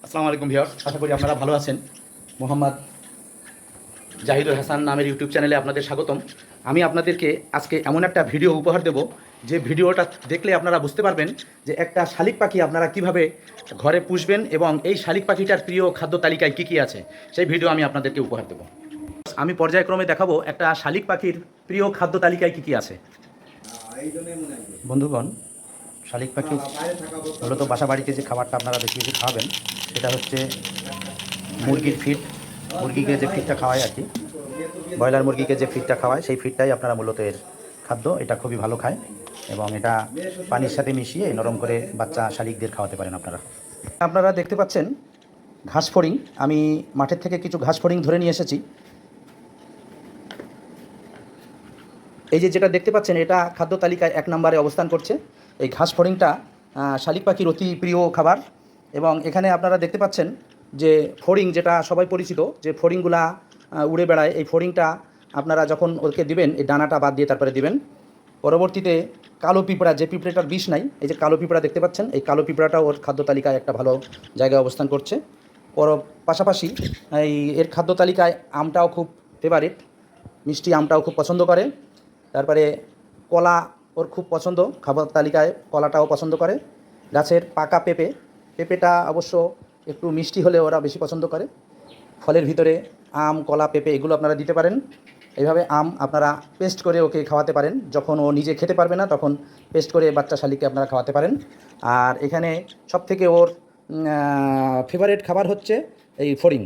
আসসালামু আলাইকুম ভিউয়ার্স, আশা করি আপনারা ভালো আছেন। মোহাম্মদ জাহিদুল হাসান নামের ইউটিউব চ্যানেলে আপনাদের স্বাগতম। আমি আপনাদেরকে আজকে এমন একটা ভিডিও উপহার দেব যে ভিডিওটা দেখলে আপনারা বুঝতে পারবেন যে একটা শালিক পাখি আপনারা কিভাবে ঘরে পুষবেন এবং এই শালিক পাখিটার প্রিয় খাদ্য তালিকায় কী কী আছে সেই ভিডিও আমি আপনাদেরকে উপহার দেব। আমি পর্যায়ক্রমে দেখাবো একটা শালিক পাখির প্রিয় খাদ্য তালিকায় কী কী আছে। বন্ধুগণ, শালিক পাখি মূলত বাসা বাড়িতে যে খাবারটা আপনারা বেশি বেশি খাওয়াবেন সেটা হচ্ছে মুরগির ফিড। মুরগিকে যে ফিডটা খাওয়ায় আর কি, ব্রয়লার মুরগিকে যে ফিডটা খাওয়ায় সেই ফিডটাই আপনারা মূলত এর খাদ্য। এটা খুবই ভালো খায় এবং এটা পানির সাথে মিশিয়ে নরম করে বাচ্চা শালিকদের খাওয়াতে পারেন আপনারা। আপনারা দেখতে পাচ্ছেন ঘাস ফড়িং। আমি মাঠের থেকে কিছু ঘাস ফড়িং ধরে নিয়ে এসেছি। এই যে যেটা দেখতে পাচ্ছেন এটা খাদ্য তালিকায় 1 নম্বরে অবস্থান করছে। এই ঘাস ফড়িংটা শালিক পাখির অতি প্রিয় খাবার। এবং এখানে আপনারা দেখতে পাচ্ছেন যে ফড়িং, যেটা সবাই পরিচিত, যে ফড়িংগুলা উড়ে বেড়ায়, এই ফড়িংটা আপনারা যখন ওকে দিবেন এই ডানাটা বাদ দিয়ে তারপরে দিবেন। পরবর্তীতে কালো পিঁপড়া, যে পিঁপড়াটার বিষ নাই, এই যে কালো পিঁপড়া দেখতে পাচ্ছেন, এই কালো পিঁপড়াটাও ওর খাদ্য তালিকায় একটা ভালো জায়গায় অবস্থান করছে। পাশাপাশি এর খাদ্য তালিকায় আমটাও খুব ফেভারিট, মিষ্টি আমটাও খুব পছন্দ করে। তারপরে কলা ওর খুব পছন্দ, খাবার তালিকায় কলাটাও পছন্দ করে। গাছের পাকা পেঁপেটা অবশ্য একটু মিষ্টি হলে ওরা বেশি পছন্দ করে। ফলের ভিতরে আম, কলা, পেঁপে এগুলো আপনারা দিতে পারেন। এইভাবে আম আপনারা পেস্ট করে ওকে খাওয়াতে পারেন। যখন ও নিজে খেতে পারবে না তখন পেস্ট করে বাচ্চা শালিককে আপনারা খাওয়াতে পারেন। আর এখানে সবথেকে ওর ফেভারিট খাবার হচ্ছে এই ফড়িং।